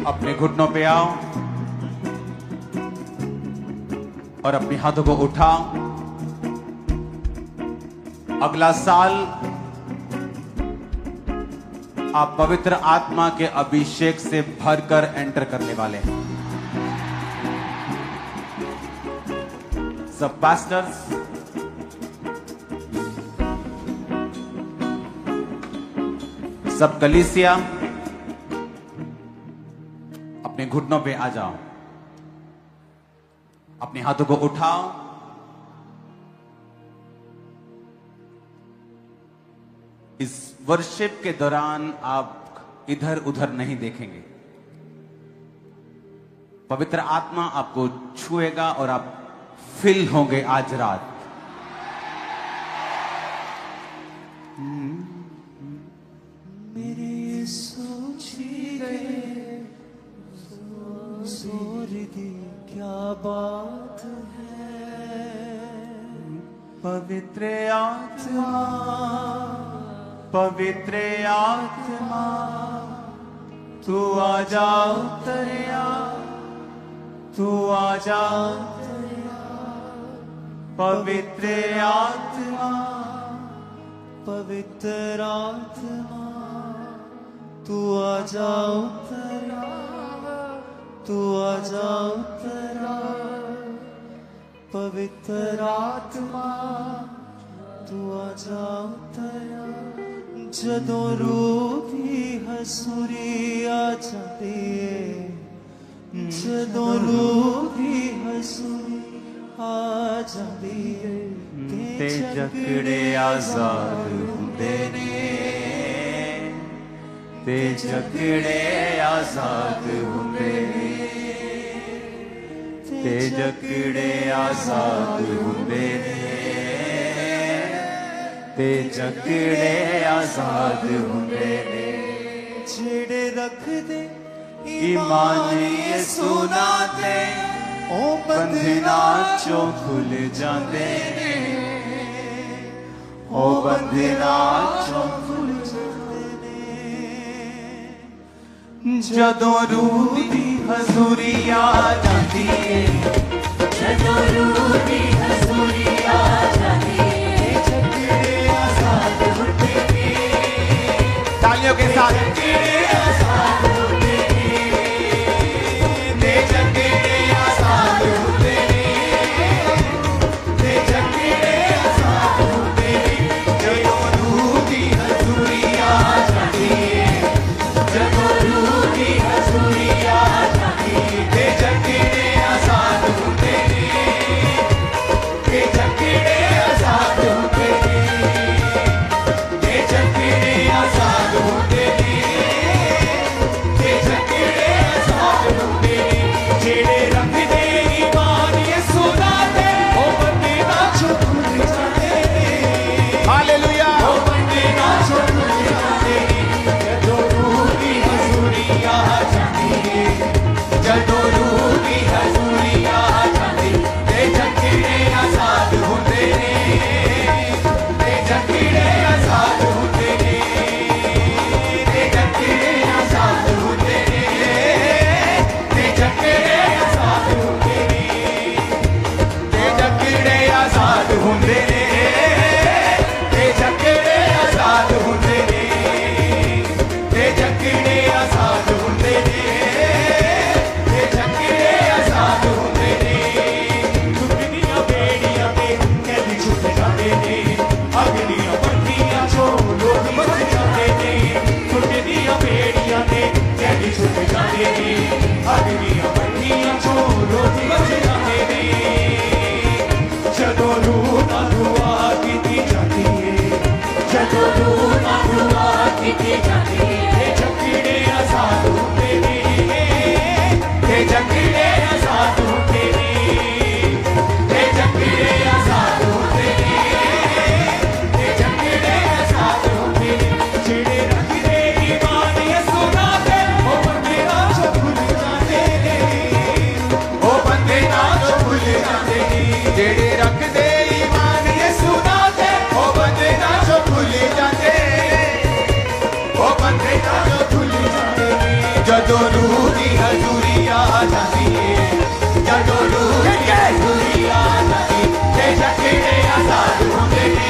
अपने घुटनों पे आओ और अपने हाथों को उठाओ। अगला साल आप पवित्र आत्मा के अभिषेक से भरकर एंटर करने वाले हैं। सब पास्टर्स, सब कलीसिया, अपने घुटनों पे आ जाओ, अपने हाथों को उठाओ। इस वर्शिप के दौरान आप इधर उधर नहीं देखेंगे। पवित्र आत्मा आपको छुएगा और आप फिल होंगे आज रात। मेरे सोची गए सोरदी क्या बात है। पवित्र आत्मा, पवित्र आत्मा, तू आजा उतरिया, तू आजा उतरिया। पवित्र आत्मा, पवित्र आत्मा, तू आजा उतरा, तू आजा उतरा। पवित्र आत्मा, तू आजा उतरा। जदों रूह दी हसूरी आ जाती है, जदों रूह दी हसूरी आ जाती है, ते जकड़े आजाद हुंदे ने, ते जकड़े आजाद हुंदे ने, ते जकड़े आजाद हुंदे ने, ते जकड़े आजाद हुंदे ने। जेड़े रख दे ईमान यसू नाल ते ओ बंधनां चों खुल जांदे ने, ओ बंधनां चों खुल जांदे ने। जदों रूह दी हजूरी आ जांदी है, जदों रूह दी हजूरी आ जाती है, जकड़े आजाद हुंदे ने, तालियों के साथ आजाद हुंदे ने, ते जकड़े आजाद हुंदे ने, ते जकड़े आजाद हुंदे ने। जदों रूह दी हजूरी आ जांदी है, जदों रूह दी हजूरी आ जाती है, ते जकड़े आजाद हुंदे ने, ते जकड़े आजाद हुंदे ने, ते जकड़े आजाद हुंदे ने, ते जकड़े आजाद हुंदे ने। जेड़े रखदे ईमान यसू नाल ते ओ बंधनां चों खुल जांदे ने। हालेलुया। ओ बंधनां चों खुल जांदे ने। जदों रूह दी हजूरी आ जांदी है, जदों रूह दी हजूरी आ जांदी, ते जकड़े आजाद हुंदे ने, ते जकड़े आजाद हुंदे ने, ते जकड़े आजाद हुंदे ने, ते जकड़े आजाद हुंदे ने, ते जकड़े आजाद हुंदे ने, ते जकड़े आजाद हुंदे ने, ते जकड़े आजाद हुंदे ने, ते जकड़े आजाद हुंदे ने। दुनिया बेड़ियां ते कैदी छुट जाते ने, अगलियां बंदियां चों लोग बच जाते ने। दुनिया बेड़ियां ते कैदी छुट जाते ने, अगलियां बंदियां चों लोग बच जाते ने। जदों रूह नाल दुआ कीती जाती है, जदों रूह नाल दुआ कीती जाती है, ते जकड़े आजाद हुंदे ने, ते जकड़े आजाद हुंदे ने, ते जकड़े आजाद हुंदे ने, ते जकड़े आजाद हुंदे ने। जेड़े रखदे ईमान यसू नाल ते ओ बंधनां चों खुल की हजूरिया जाती जदों रूह की हजूरिया जाती ते जखड़े आजाद होंदे ने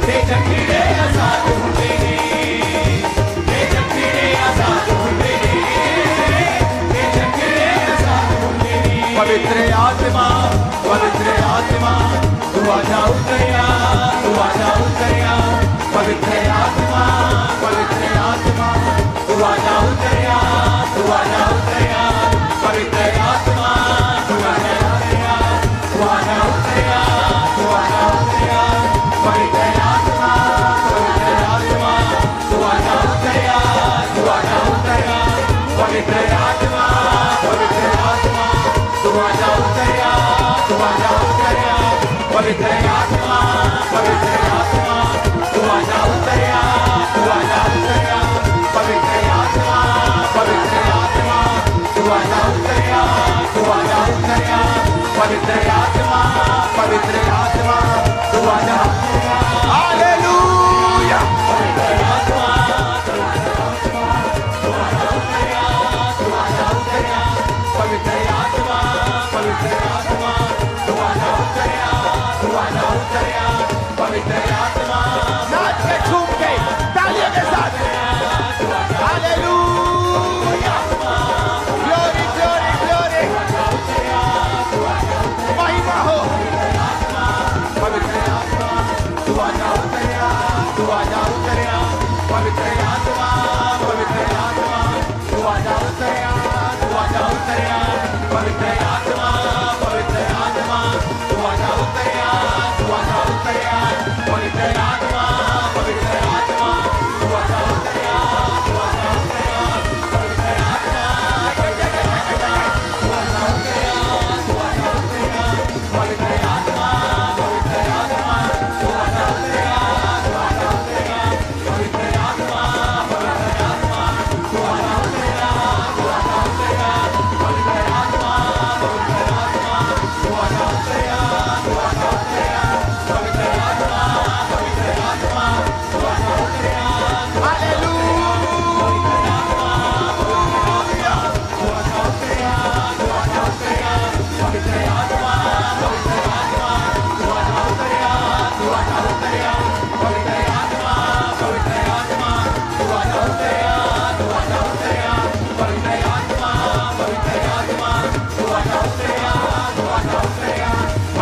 ते जखड़े आजाद होंदे ने ते जखड़े आजाद होंदे ने ते जखड़े आजाद होंदे ने पवित्र आत्मा तू आजा उतरिया पवित्र आत्मा तू आजा उतरिया पवित्र आत्मा तू आजा उतरिया पवित्र आत्मा तू आजा उतरिया पवित्र आत्मा तू आजा उतरिया पवित्र आत्मा तू आजा उतरिया पवित्र आत्मा तू आजा उतरिया पवित्र आत्मा तू आजा हालेलुया पवित्र आत्मा तू आजा उतरिया पवित्र आत्मा तू आजा उतरिया पवित्र आत्मा नाच के झूम के तालियों के साथ हालेलुया ग्लोरी ग्लोरी ग्लोरी महिमा हो पवित्र आत्मा तू आजा उतरिया पवित्र आत्मा तू आजा उतरिया पवित्र आत्मा तू आजा उतरिया पवित्र आत्मा तू आजा उतरिया पवित्र आत्मा तू आजा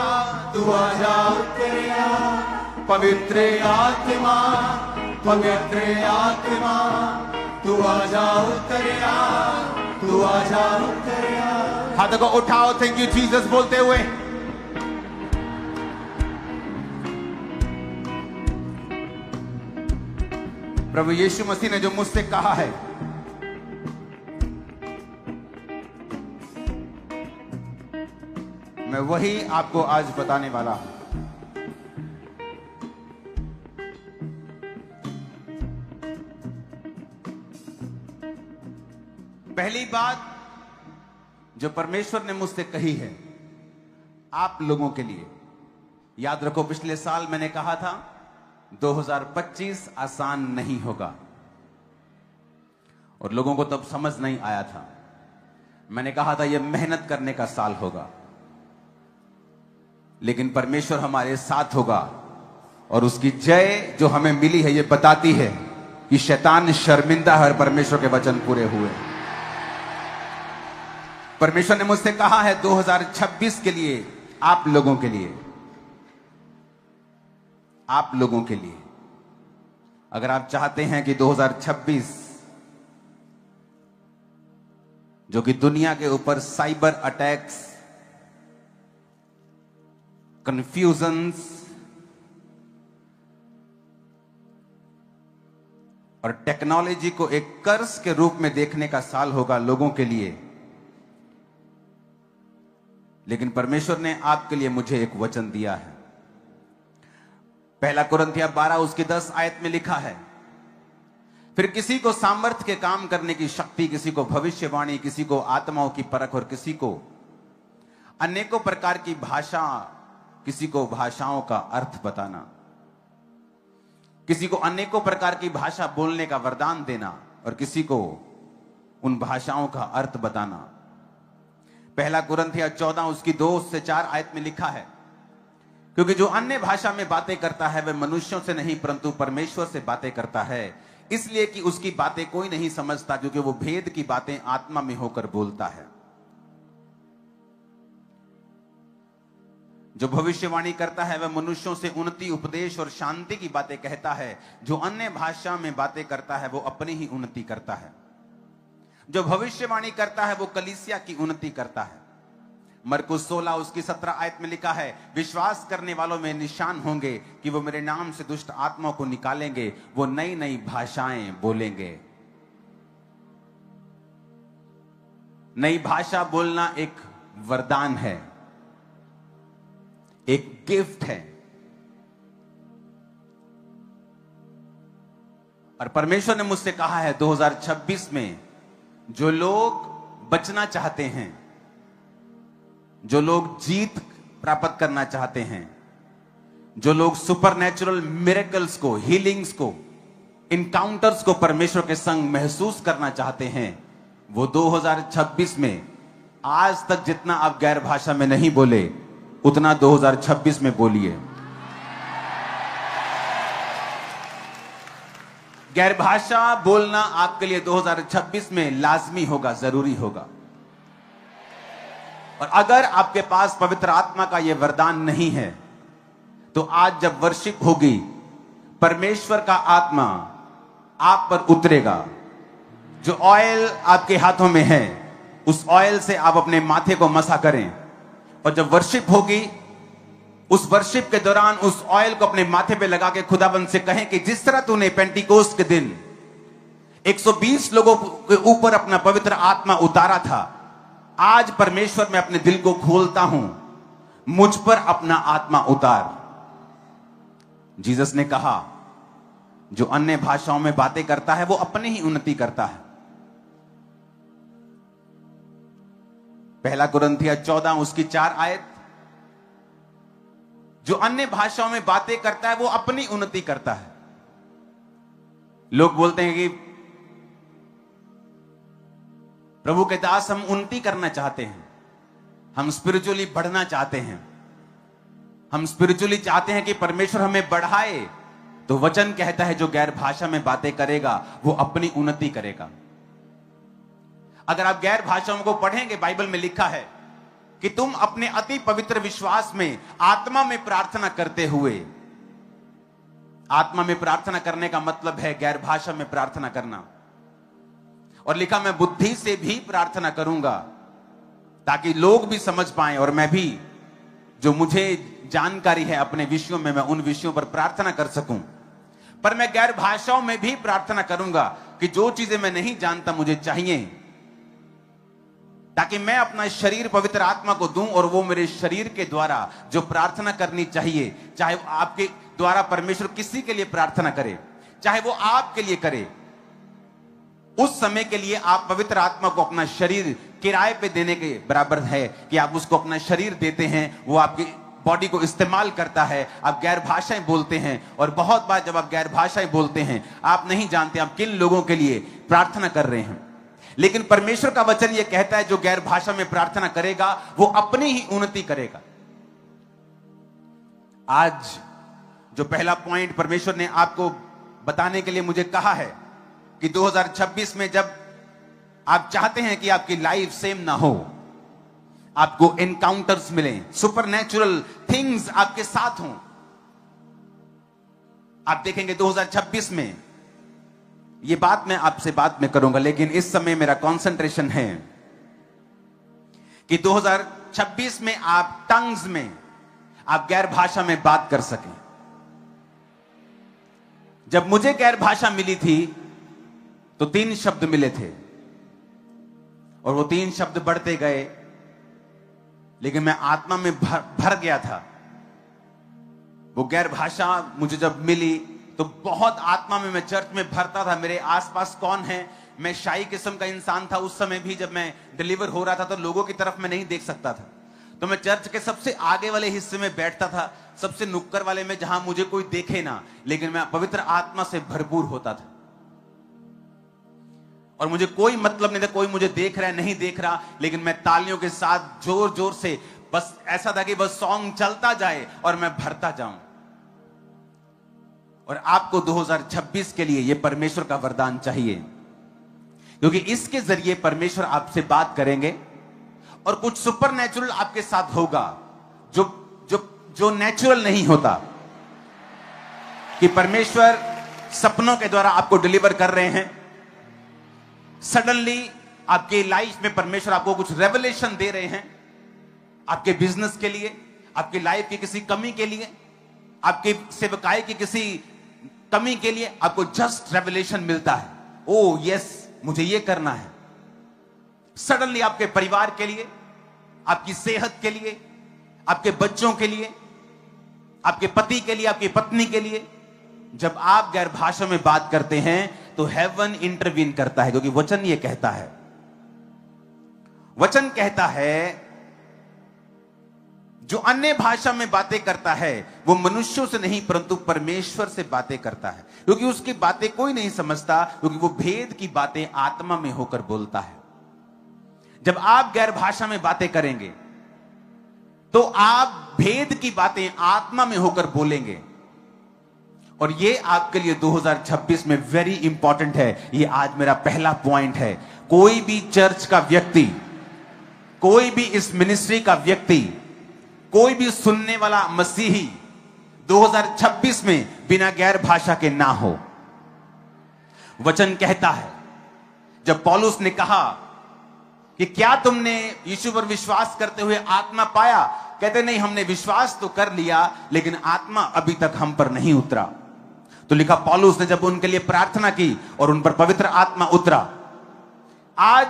उतरिया पवित्र आत्मा तू आजा उतरिया हाथों को उठाओ थैंक यू जीसस बोलते हुए प्रभु यीशु मसीह ने जो मुझसे कहा है मैं वही आपको आज बताने वाला हूं। पहली बात जो परमेश्वर ने मुझसे कही है आप लोगों के लिए, याद रखो पिछले साल मैंने कहा था 2025 आसान नहीं होगा और लोगों को तब समझ नहीं आया था। मैंने कहा था यह मेहनत करने का साल होगा, लेकिन परमेश्वर हमारे साथ होगा और उसकी जय जो हमें मिली है यह बताती है कि शैतान शर्मिंदा है और परमेश्वर के वचन पूरे हुए। परमेश्वर ने मुझसे कहा है 2026 के लिए आप लोगों के लिए, अगर आप चाहते हैं कि 2026 जो कि दुनिया के ऊपर साइबर अटैक्स, कंफ्यूजन्स और टेक्नोलॉजी को एक कर्स के रूप में देखने का साल होगा लोगों के लिए, लेकिन परमेश्वर ने आपके लिए मुझे एक वचन दिया है। पहला कुरिन्थियों 12 उसकी 10 आयत में लिखा है, फिर किसी को सामर्थ्य के काम करने की शक्ति, किसी को भविष्यवाणी, किसी को आत्माओं की परख और किसी को अनेकों प्रकार की भाषा, किसी को भाषाओं का अर्थ बताना, किसी को अनेकों प्रकार की भाषा बोलने का वरदान देना और किसी को उन भाषाओं का अर्थ बताना। पहला कुरिन्थियों 14 उसकी 2 से 4 आयत में लिखा है, क्योंकि जो अन्य भाषा में बातें करता है वह मनुष्यों से नहीं परंतु परमेश्वर से बातें करता है, इसलिए कि उसकी बातें कोई नहीं समझता, क्योंकि वो भेद की बातें आत्मा में होकर बोलता है। जो भविष्यवाणी करता है वह मनुष्यों से उन्नति, उपदेश और शांति की बातें कहता है। जो अन्य भाषा में बातें करता है वो अपनी ही उन्नति करता है। जो भविष्यवाणी करता है वो कलीसिया की उन्नति करता है। मरकुस 16 उसकी 17 आयत में लिखा है, विश्वास करने वालों में निशान होंगे कि वो मेरे नाम से दुष्ट आत्माओं को निकालेंगे, वो नई नई भाषाएं बोलेंगे। नई भाषा बोलना एक वरदान है, एक गिफ्ट है। और परमेश्वर ने मुझसे कहा है 2026 में जो लोग बचना चाहते हैं, जो लोग जीत प्राप्त करना चाहते हैं, जो लोग सुपरनैचुरल मिरेकल्स को, हीलिंग्स को, इनकाउंटर्स को परमेश्वर के संग महसूस करना चाहते हैं, वो 2026 में आज तक जितना आप गैर भाषा में नहीं बोले उतना 2026 में बोलिए। गैर भाषा बोलना आपके लिए 2026 में लाजमी होगा, जरूरी होगा। और अगर आपके पास पवित्र आत्मा का यह वरदान नहीं है तो आज जब वर्शिप होगी, परमेश्वर का आत्मा आप पर उतरेगा। जो ऑयल आपके हाथों में है उस ऑयल से आप अपने माथे को मसा करें, और जब वर्शिप होगी उस वर्शिप के दौरान उस ऑयल को अपने माथे पे लगा के खुदाबंद से कहें कि जिस तरह तूने पेंटिकोस्ट के दिन 120 लोगों के ऊपर अपना पवित्र आत्मा उतारा था, आज परमेश्वर मैं अपने दिल को खोलता हूं, मुझ पर अपना आत्मा उतार। जीसस ने कहा जो अन्य भाषाओं में बातें करता है वो अपनी ही उन्नति करता है। पहला कुरिन्थियों 14 उसकी 4 आयत, जो अन्य भाषाओं में बातें करता है वो अपनी उन्नति करता है। लोग बोलते हैं कि प्रभु के दास हम उन्नति करना चाहते हैं, हम स्पिरिचुअली बढ़ना चाहते हैं, हम स्पिरिचुअली चाहते हैं कि परमेश्वर हमें बढ़ाए। तो वचन कहता है जो गैर भाषा में बातें करेगा वो अपनी उन्नति करेगा। अगर आप गैर भाषाओं को पढ़ेंगे, बाइबल में लिखा है कि तुम अपने अति पवित्र विश्वास में आत्मा में प्रार्थना करते हुए, आत्मा में प्रार्थना करने का मतलब है गैर भाषा में प्रार्थना करना। और लिखा मैं बुद्धि से भी प्रार्थना करूंगा ताकि लोग भी समझ पाएं और मैं भी, जो मुझे जानकारी है अपने विषयों में, मैं उन विषयों पर प्रार्थना कर सकूं। पर मैं गैर भाषाओं में भी प्रार्थना करूंगा कि जो चीजें मैं नहीं जानता मुझे चाहिए, ताकि मैं अपना शरीर पवित्र आत्मा को दूं और वो मेरे शरीर के द्वारा जो प्रार्थना करनी चाहिए, चाहे वो आपके द्वारा परमेश्वर किसी के लिए प्रार्थना करे, चाहे वो आपके लिए करे, उस समय के लिए आप पवित्र आत्मा को अपना शरीर किराए पे देने के बराबर है कि आप उसको अपना शरीर देते हैं, वो आपकी बॉडी को इस्तेमाल करता है। आप गैर भाषाएं बोलते हैं और बहुत बार जब आप गैर भाषाएं बोलते हैं आप नहीं जानते आप किन लोगों के लिए प्रार्थना कर रहे हैं। लेकिन परमेश्वर का वचन यह कहता है जो गैर भाषा में प्रार्थना करेगा वो अपनी ही उन्नति करेगा। आज जो पहला पॉइंट परमेश्वर ने आपको बताने के लिए मुझे कहा है कि 2026 में जब आप चाहते हैं कि आपकी लाइफ सेम ना हो, आपको एनकाउंटर्स मिलें, सुपरनैचुरल थिंग्स आपके साथ हों, आप देखेंगे 2026 में, ये बात मैं आपसे बाद में करूंगा, लेकिन इस समय मेरा कंसंट्रेशन है कि 2026 में आप टंग्स में, आप गैर भाषा में बात कर सकें। जब मुझे गैर भाषा मिली थी तो 3 शब्द मिले थे और वो 3 शब्द बढ़ते गए, लेकिन मैं आत्मा में भर गया था। वो गैर भाषा मुझे जब मिली तो बहुत आत्मा में मैं चर्च में भरता था। मेरे आसपास कौन है, मैं शाही किस्म का इंसान था उस समय भी। जब मैं डिलीवर हो रहा था तो लोगों की तरफ मैं नहीं देख सकता था, तो मैं चर्च के सबसे आगे वाले हिस्से में बैठता था, सबसे नुक्कड़ वाले में, जहां मुझे कोई देखे ना, लेकिन मैं पवित्र आत्मा से भरपूर होता था और मुझे कोई मतलब नहीं था कोई मुझे देख रहा है नहीं देख रहा, लेकिन मैं तालियों के साथ जोर जोर से, बस ऐसा था कि बस सॉन्ग चलता जाए और मैं भरता जाऊं। और आपको 2026 के लिए यह परमेश्वर का वरदान चाहिए, क्योंकि इसके जरिए परमेश्वर आपसे बात करेंगे और कुछ सुपरनैचुरल आपके साथ होगा जो जो जो नेचुरल नहीं होता। कि परमेश्वर सपनों के द्वारा आपको डिलीवर कर रहे हैं, सडनली आपके लाइफ में परमेश्वर आपको कुछ रेवलेशन दे रहे हैं, आपके बिजनेस के लिए, आपकी लाइफ की किसी कमी के लिए, आपकी सेवकाई की किसी कमी के लिए आपको जस्ट रेवलेशन मिलता है। ओ यस, मुझे ये करना है। सडनली आपके परिवार के लिए, आपकी सेहत के लिए, आपके बच्चों के लिए, आपके पति के लिए, आपकी पत्नी के लिए, जब आप गैर भाषा में बात करते हैं तो हेवन इंटरवीन करता है, क्योंकि वचन ये कहता है, वचन कहता है जो अन्य भाषा में बातें करता है वो मनुष्यों से नहीं परंतु परमेश्वर से बातें करता है, क्योंकि उसकी बातें कोई नहीं समझता, क्योंकि वो भेद की बातें आत्मा में होकर बोलता है। जब आप गैर भाषा में बातें करेंगे तो आप भेद की बातें आत्मा में होकर बोलेंगे। और ये आपके लिए 2026 में वेरी इंपॉर्टेंट है। ये आज मेरा पहला पॉइंट है। कोई भी चर्च का व्यक्ति, कोई भी इस मिनिस्ट्री का व्यक्ति, कोई भी सुनने वाला मसीही 2026 में बिना गैर भाषा के ना हो। वचन कहता है, जब पौलुस ने कहा कि क्या तुमने यीशु पर विश्वास करते हुए आत्मा पाया, कहते नहीं, हमने विश्वास तो कर लिया लेकिन आत्मा अभी तक हम पर नहीं उतरा। तो लिखा पौलुस ने जब उनके लिए प्रार्थना की और उन पर पवित्र आत्मा उतरा। आज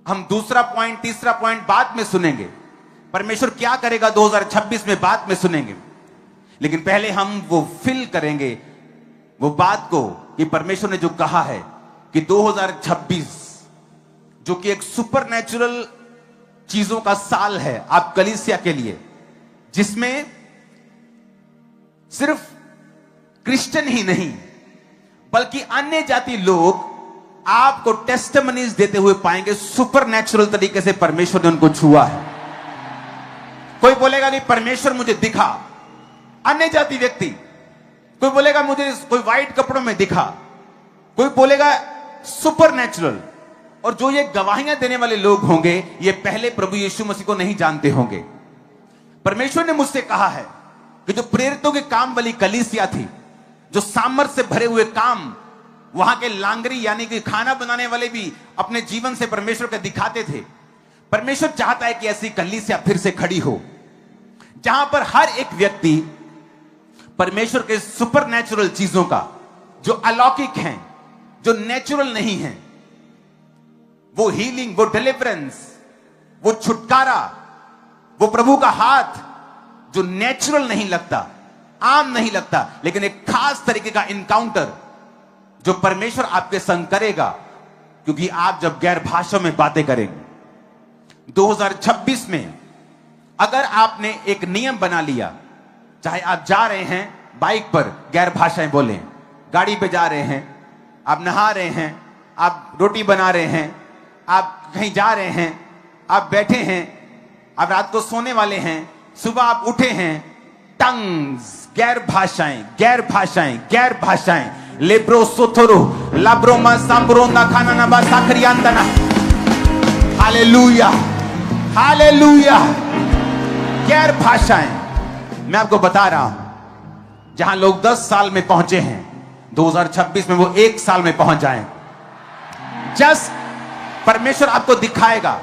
हम दूसरा पॉइंट, तीसरा पॉइंट बाद में सुनेंगे, परमेश्वर क्या करेगा 2026 में बाद में सुनेंगे, लेकिन पहले हम वो फील करेंगे वो बात को कि परमेश्वर ने जो कहा है कि 2026 जो कि एक सुपरनैचुरल चीजों का साल है आप कलीसिया के लिए, जिसमें सिर्फ क्रिश्चियन ही नहीं बल्कि अन्य जाति लोग आपको टेस्टिमनीज देते हुए पाएंगे, सुपरनैचुरल तरीके से परमेश्वर ने उनको छुआ है। कोई बोलेगा कि परमेश्वर मुझे दिखा, अन्य जाति व्यक्ति, कोई बोलेगा मुझे कोई व्हाइट कपड़ों में दिखा, कोई बोलेगा सुपरनैचुरल। और जो ये गवाहियां देने वाले लोग होंगे ये पहले प्रभु यीशु मसीह को नहीं जानते होंगे। परमेश्वर ने मुझसे कहा है कि जो प्रेरितों के काम वाली कलीसिया थी, जो सामर्थ से भरे हुए काम वहां के लांगरी यानी कि खाना बनाने वाले भी अपने जीवन से परमेश्वर को दिखाते थे, परमेश्वर चाहता है कि ऐसी कलीसिया फिर से खड़ी हो जहां पर हर एक व्यक्ति परमेश्वर के सुपरनैचुरल चीजों का, जो अलौकिक हैं, जो नेचुरल नहीं है, वो हीलिंग, वो डिलीवरेंस, वो छुटकारा, वो प्रभु का हाथ जो नेचुरल नहीं लगता, आम नहीं लगता, लेकिन एक खास तरीके का इनकाउंटर जो परमेश्वर आपके संग करेगा, क्योंकि आप जब गैर भाषा में बातें करेंगे। 2026 में अगर आपने एक नियम बना लिया, चाहे आप जा रहे हैं बाइक पर गैर भाषाएं बोलें, गाड़ी पे जा रहे हैं, आप नहा रहे हैं, आप रोटी बना रहे हैं, आप कहीं जा रहे हैं, आप बैठे हैं, आप रात को सोने वाले हैं, सुबह आप उठे हैं, टंग्स, गैर भाषाएं, गैर भाषाएं, गैर भाषाएं, लेब्रो सोथोरो लाब्रोमा सांब्रोना खाना ना बा साखरियांदना। Hallelujah, hallelujah. गैर भाषाएं, मैं आपको बता रहा हूं, जहां लोग 10 साल में पहुंचे हैं, 2026 में वो 1 साल में पहुंच जाएं। जस्ट परमेश्वर आपको दिखाएगा,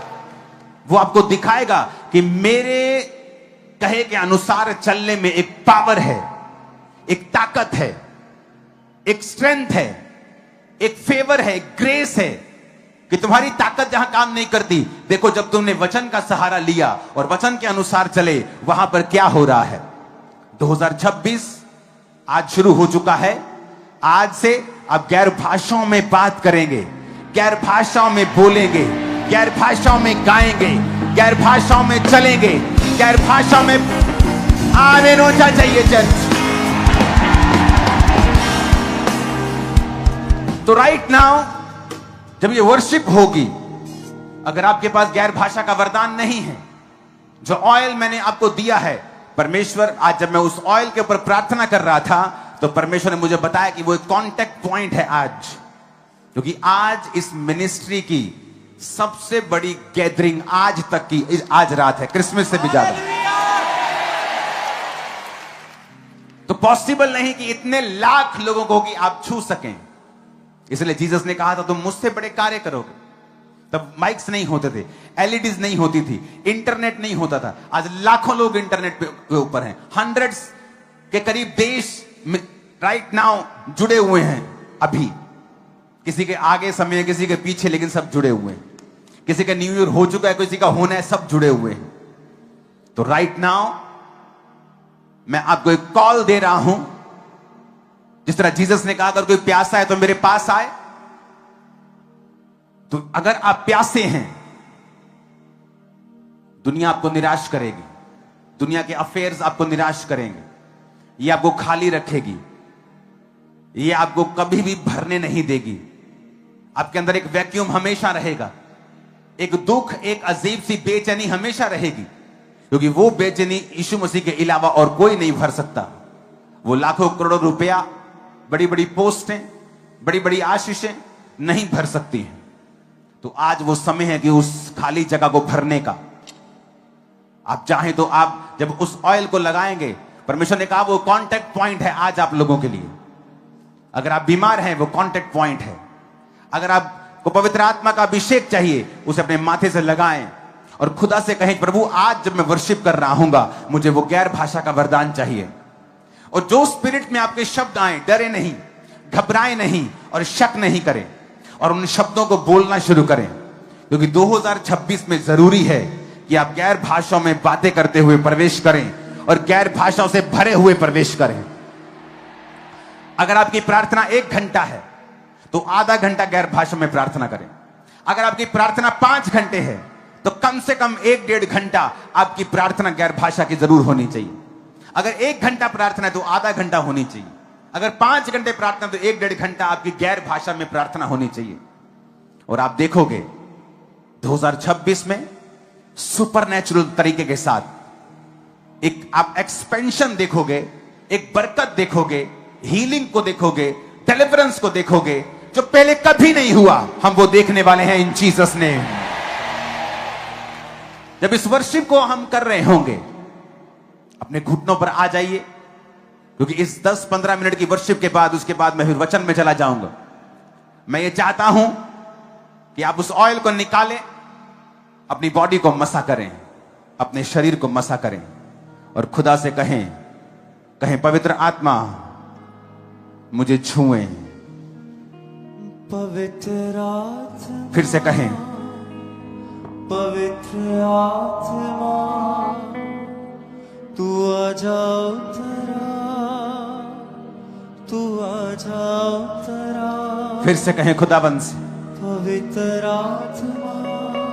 वो आपको दिखाएगा कि मेरे कहे के अनुसार चलने में एक पावर है, एक ताकत है, एक स्ट्रेंथ है, एक फेवर है, एक ग्रेस है, कि तुम्हारी ताकत जहां काम नहीं करती, देखो जब तुमने वचन का सहारा लिया और वचन के अनुसार चले, वहां पर क्या हो रहा है। 2026 आज शुरू हो चुका है। आज से आप गैर भाषाओं में बात करेंगे, गैर भाषाओं में बोलेंगे, गैर भाषाओं में गाएंगे, गैर भाषाओं में चलेंगे, गैर भाषाओं में आने रोचा चाहिए चर्च। तो राइट नाउ जब ये वर्शिप होगी, अगर आपके पास गैर भाषा का वरदान नहीं है, जो ऑयल मैंने आपको दिया है, परमेश्वर आज जब मैं उस ऑयल के ऊपर प्रार्थना कर रहा था तो परमेश्वर ने मुझे बताया कि वो एक कांटेक्ट पॉइंट है आज, क्योंकि आज इस मिनिस्ट्री की सबसे बड़ी गैदरिंग आज तक की आज रात है, क्रिसमस से भी ज्यादा। तो पॉसिबल नहीं कि इतने लाख लोगों को कि आप छू सकें, इसलिए जीसस ने कहा था तुम मुझसे बड़े कार्य करोगे। तब माइक्स नहीं होते थे, एलईडीज नहीं होती थी, इंटरनेट नहीं होता था। आज लाखों लोग इंटरनेट के ऊपर हैं, हंड्रेड्स के करीब देश में राइट नाउ जुड़े हुए हैं। अभी किसी के आगे समय है, किसी के पीछे, लेकिन सब जुड़े हुए हैं। किसी का न्यू ईयर हो चुका है, किसी का होना है, सब जुड़े हुए हैं। तो राइट नाउ मैं आपको एक कॉल दे रहा हूं, जिस तरह जीसस ने कहा अगर कोई प्यासा है तो मेरे पास आए। तो अगर आप प्यासे हैं, दुनिया आपको निराश करेगी, दुनिया के अफेयर्स आपको निराश करेंगे, ये आपको खाली रखेगी, ये आपको कभी भी भरने नहीं देगी। आपके अंदर एक वैक्यूम हमेशा रहेगा, एक दुख, एक अजीब सी बेचैनी हमेशा रहेगी, क्योंकि वो बेचैनी यीशु मसीह के अलावा और कोई नहीं भर सकता। वो लाखों करोड़ों रुपया, बड़ी बड़ी पोस्टें, बड़ी बड़ी आशीषें नहीं भर सकती हैं। तो आज वो समय है कि उस खाली जगह को भरने का। आप चाहें तो आप जब उस ऑयल को लगाएंगे, परमेश्वर ने कहा वो कांटेक्ट पॉइंट है आज आप लोगों के लिए। अगर आप बीमार हैं, वो कांटेक्ट पॉइंट है। अगर आपको पवित्र आत्मा का अभिषेक चाहिए, उसे अपने माथे से लगाएं और खुदा से कहें प्रभु आज जब मैं वर्शिप कर रहा हूंगा, मुझे वो गैर भाषा का वरदान चाहिए। और जो स्पिरिट में आपके शब्द आए, डरे नहीं, घबराए नहीं और शक नहीं करें, और उन शब्दों को बोलना शुरू करें, क्योंकि 2026 में जरूरी है कि आप गैर भाषाओं में बातें करते हुए प्रवेश करें और गैर भाषाओं से भरे हुए प्रवेश करें। अगर आपकी प्रार्थना 1 घंटा है तो आधा घंटा गैर भाषा में प्रार्थना करें। अगर आपकी प्रार्थना 5 घंटे है तो कम से कम 1-1.5 घंटा आपकी प्रार्थना गैर भाषा की जरूर होनी चाहिए। अगर 1 घंटा प्रार्थना है तो आधा घंटा होनी चाहिए। अगर 5 घंटे प्रार्थना तो 1-1.5 घंटा आपकी गैर भाषा में प्रार्थना होनी चाहिए। और आप देखोगे 2026 में सुपरनैचुरल तरीके के साथ एक आप एक्सपेंशन देखोगे, एक बरकत देखोगे, हीलिंग को देखोगे, डिलीवरेंस को देखोगे, जो पहले कभी नहीं हुआ। हम वो देखने वाले हैं इन जीसस ने। जब इस वर्शिप को हम कर रहे होंगे, अपने घुटनों पर आ जाइए, क्योंकि इस 10-15 मिनट की वर्शिप के बाद, उसके बाद मैं फिर वचन में चला जाऊंगा। मैं ये चाहता हूं कि आप उस ऑयल को निकालें, अपनी बॉडी को मसा करें, अपने शरीर को मसा करें और खुदा से कहें पवित्र आत्मा मुझे छुएं। पवित्र आत्मा, फिर से कहें पवित्र आत्मा तू आ जाओ तेरा, तू आ जाओ तेरा। फिर से कहें खुदाबंद से। पवित्र आत्मा,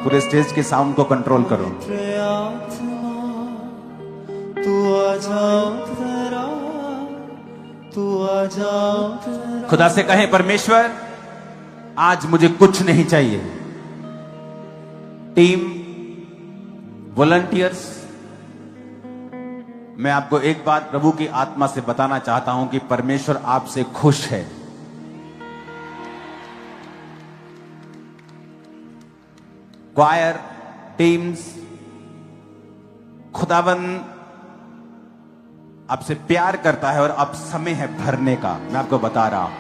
पूरे स्टेज के साउंड को कंट्रोल करो। पवित्र आत्मा तू आ जाओ तेरा, तू आ जाओ तेरा। खुदा से कहें परमेश्वर आज मुझे कुछ नहीं चाहिए। टीम, वॉलंटियर्स, मैं आपको एक बात प्रभु की आत्मा से बताना चाहता हूं कि परमेश्वर आपसे खुश है। क्वायर, टीम्स, खुदाबंद आपसे प्यार करता है और अब समय है भरने का। मैं आपको बता रहा हूं,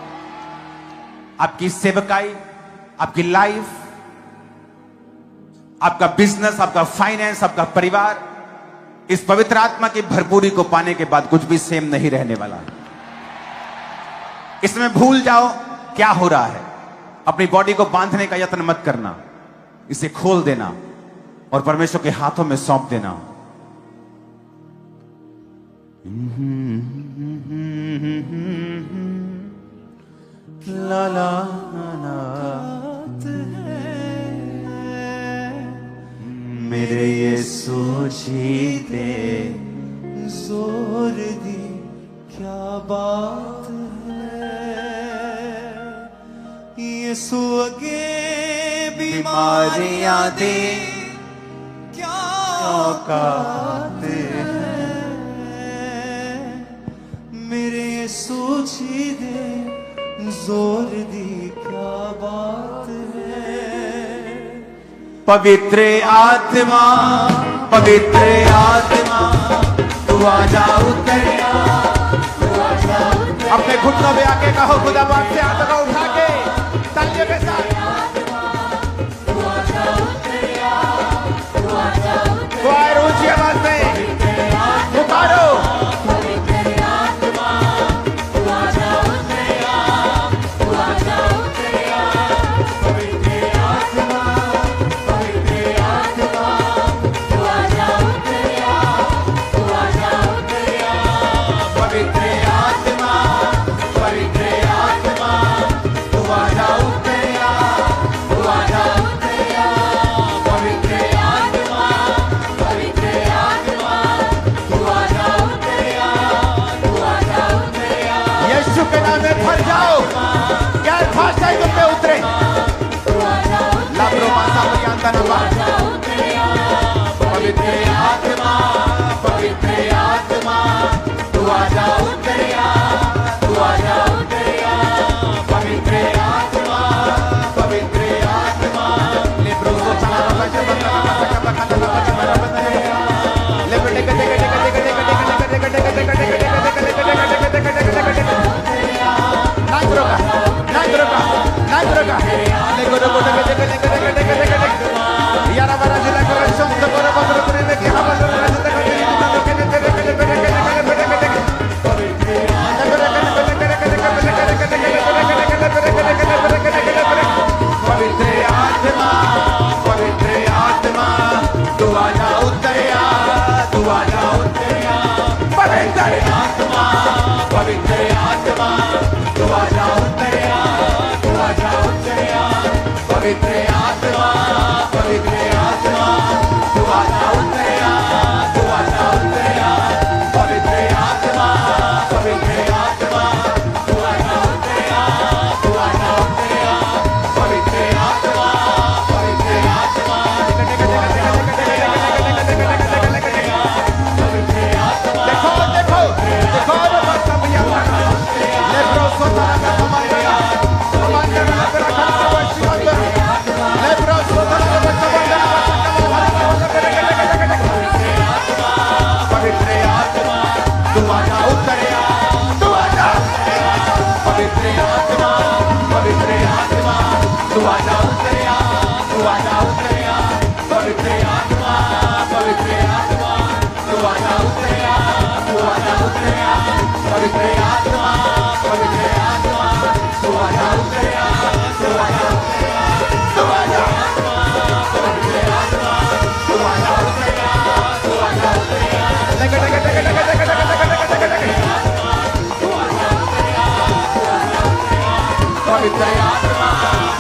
आपकी सेवकाई, आपकी लाइफ, आपका बिजनेस, आपका फाइनेंस, आपका परिवार इस पवित्र आत्मा की भरपूरी को पाने के बाद कुछ भी सेम नहीं रहने वाला। इसमें भूल जाओ क्या हो रहा है। अपनी बॉडी को बांधने का यत्न मत करना, इसे खोल देना और परमेश्वर के हाथों में सौंप देना। ला ला ला मेरे यीशु जी दे जोर दी क्या बात है। यीशु अगे बीमारियां दे क्या औकात है। मेरे यीशु जी दे जोर दी क्या बात है। पवित्र आत्मा तू आजा उतरिया। अपने घुटनों पे आके कहो खुदावंद से हाथों को उठा के तालियों के साथ और ऊंची आवाज में पुकारो। भर जाओ, गैर भाषाई तुम पे उतरे। लाब्रो मासा परियांता नवा। पवित्र आत्मा तू आजा उतरिया, तू आजा उतरिया। पवित्र आत्मा लेब्रो को चला रहा है,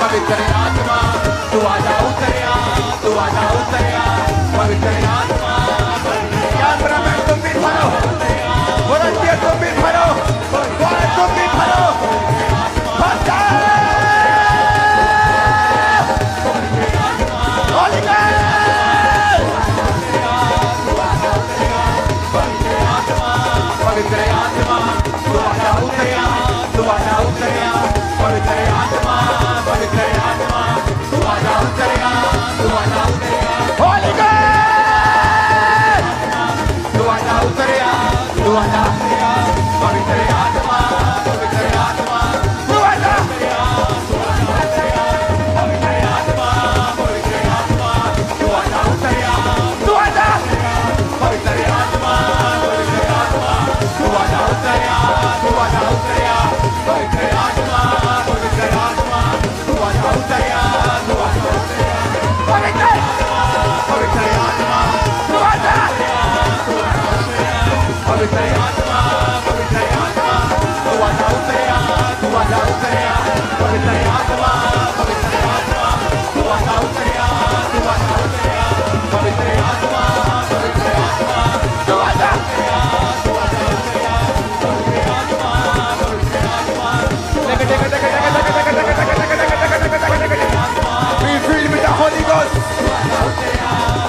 पवित्र आत्मा तू आजा उतरिया, तू आजा उतरिया।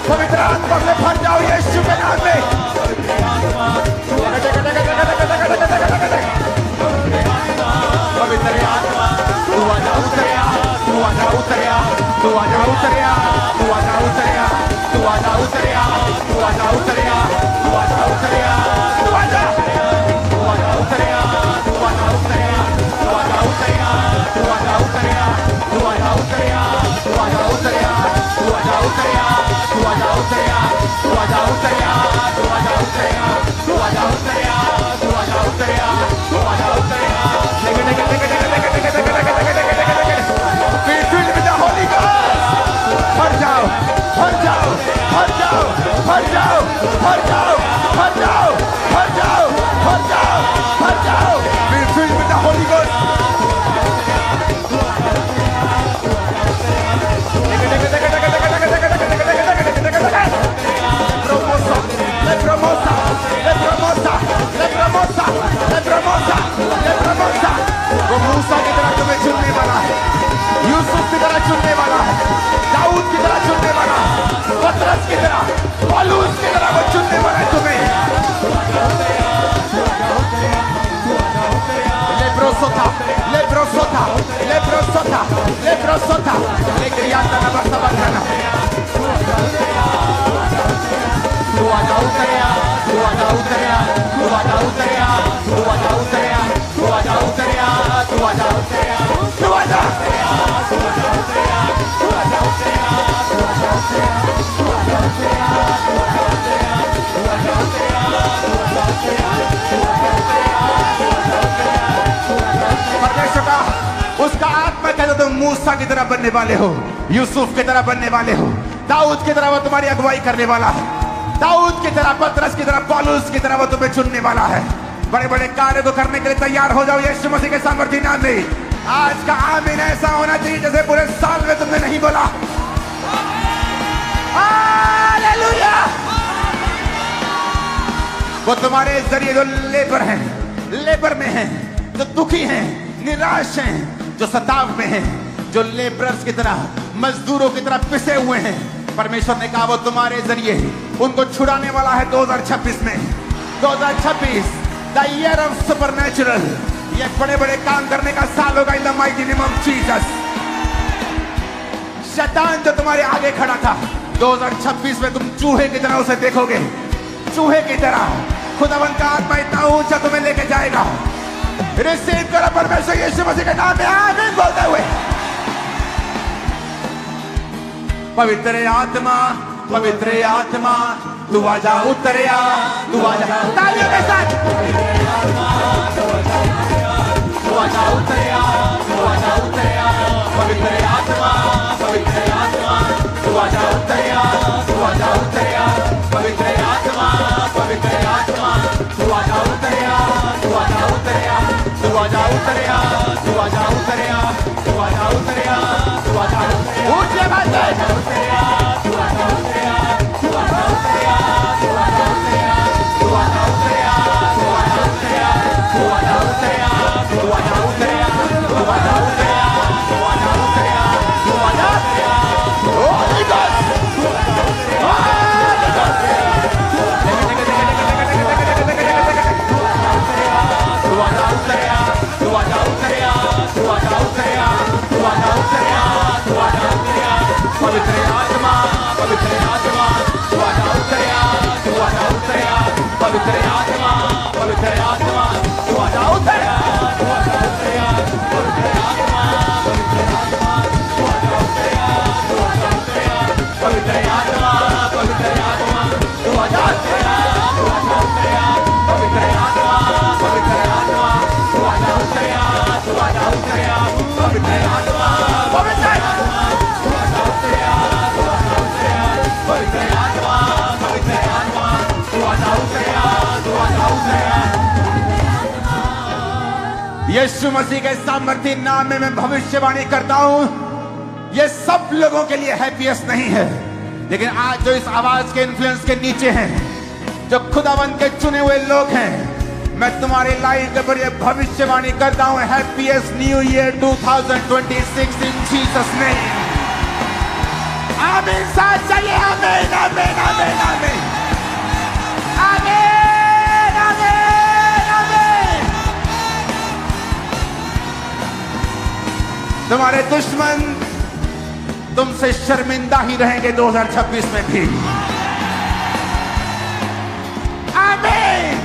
पवित्र आत्मा से भर जाओ यीशु के नाम में। पवित्र आत्मा तू आजा उतरिया, तू आजा उतरिया, तू आजा उतरिया, तू आजा उतरिया, तू आजा उतरिया, तू आजा उतरिया, तू आजा उतरिया, तू आजा तू आजा उतरिया, तू आजा उतरिया, तू आजा उतरिया, तू आजा उतरिया, तू आजा उतरिया, तू आजा उतरिया, तू आजा उतरिया, तू आजा उतरिया, तू आजा उतरिया, तू आजा उतरिया, तू आजा उतरिया, तू आजा उतरिया, तू आजा उतरिया। Fill with the Holy Ghost. भर जाओ, भर जाओ, भर जाओ, भर जाओ, भर जाओ, भर जाओ, भर जाओ, भर जाओ, भर जाओ। Fill with the Holy Ghost. Le promosa, le promosa, le promosa, le promosa, le promosa। वो मूसा की तरह तुम्हें चुनने वाला है, यूसुफ की तरह चुनने वाला है, दाऊद की तरह चुनने वाला है, पतरस की तरह, पौलुस की तरह वो चुनने वाला है तुम्हें। लेब्रोसोथा, लेब्रोसोथा, लेब्रोसोथा, लेब्रोसोथा, लेग्रियाता ना बसा बसाना। तू आजा उतरिया, तू आजा उतरिया, तू आजा उतरिया, तू आजा उतरिया, तू आजा उतरिया, तू आजा उतरिया, तू आजा उतरिया, तू आजा उतरिया, तू आजा उतरिया, तू आजा उतरिया, तू आजा उतरिया, तू आजा उतरिया, तू आजा उतरिया, तू आजा उतरिया, तू आजा उतरिया। परमेश्वर का उसका आत्मा कहता तुम मूसा की तरह बनने वाले हो, यूसुफ की तरह बनने वाले हो, दाऊद की तरह वो तुम्हारी अगुवाई करने वाला है, दाऊद की तरह, पतरस की तरह, पौलुस की तरह वो तुम्हें चुनने वाला है। बड़े बड़े कार्य को करने के लिए तैयार हो जाओ यीशु मसीह के सामर्थ्य नाम में। आज का आमीन ऐसा होना चाहिए जैसे पूरे साल में तुमने नहीं बोला। हालेलुया। वो तुम्हारे जरिए जो लेबर हैं, लेबर में हैं, जो दुखी हैं, निराश हैं, जो सताव में हैं, जो लेबरर्स की तरह, मजदूरों की तरह पिसे हुए हैं, परमेश्वर ने कहा वो तुम्हारे जरिए उनको छुड़ाने वाला है 2026 में। 2026 द ईयर ऑफ सुपरनैचुरल, ये बड़े बड़े काम करने का साल होगा in the mighty name of Jesus. शैतान जो तुम्हारे आगे खड़ा था, 2026 में तुम चूहे की तरह उसे देखोगे, चूहे की तरह। खुदावंद का आत्मा इतना ऊंचा तुम्हें लेके जाएगा। रिसीव करो परमेश्वर यीशु मसीह के नाम में आमीन बोलते हुए। पवित्र आत्मा, पवित्र आत्मा तू आजा उतरिया, तू आजा, तालियों के साथ। तू आजा उतरिया, तू आजा उतरिया, पवित्र आत्मा, पवित्र आत्मा तू आजा उतरिया, तू आजा उतरिया, पवित्र आत्मा, पवित्र आत्मा तू आजा उतरिया, तू आजा उतरिया, तू आजा उतरिया, तू आजा उतरिया, तू आजा उतरिया, तू आजा उतरिया, ऊंचे बात है। पवित्र आत्मा, पवित्र आत्मा तू आजा उतरिया, तू आजा उतरिया, पवित्र आत्मा, पवित्र आत्मा तू आजा उतरिया, तू आजा उतरिया, पवित्र आत्मा, पवित्र आत्मा तू आजा उतरिया, तू आजा उतरिया, पवित्र आत्मा, पवित्र आत्मा तू आजा उतरिया, तू आजा उतरिया, पवित्र आत्मा, पवित्र आत्मा तू आजा उतरिया, तू आजा उतरिया, पवित्र आत्मा, पवित्र आत्मा यीशु मसीह के सामर्थ्य नाम में मैं भविष्यवाणी करता हूं, ये सब लोगों के लिए हैप्पीएस्ट नहीं है, लेकिन आज जो इस आवाज के इन्फ्लुएंस के नीचे हैं, जो खुदावंद के चुने हुए लोग हैं, मैं तुम्हारी लाइफ के ऊपर ये भविष्यवाणी करता हूं, हैप्पीएस्ट न्यू ईयर 2026 इन जीसस नेम। आमीन। साथ चलिए आमीन आमीन आमीन आमीन आमीन आमीन आमीन। तुम्हारे दुश्मन तुमसे शर्मिंदा ही रहेंगे 2026 में भी। आमीन।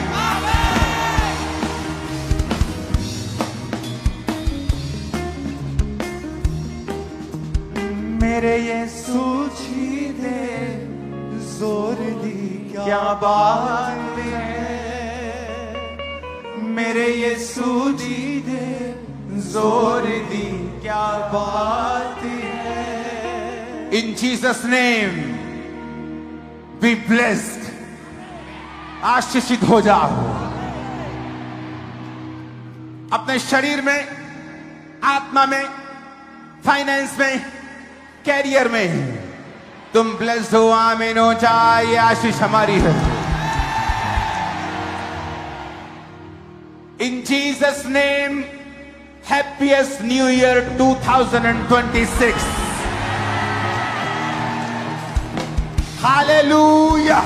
मेरे यीशु जी ने जोर दी क्या बात है, मेरे यीशु जी ने जोर दी क्या बात है। इन जीसस नेम बी ब्लेस्ड। आशीषित हो जाओ। अपने शरीर में, आत्मा में, फाइनेंस में, कैरियर में तुम ब्लेस्ड हो। आमीन हो जाए। ये आशीष हमारी है। इन Jesus name happiest new year 2026। Hallelujah.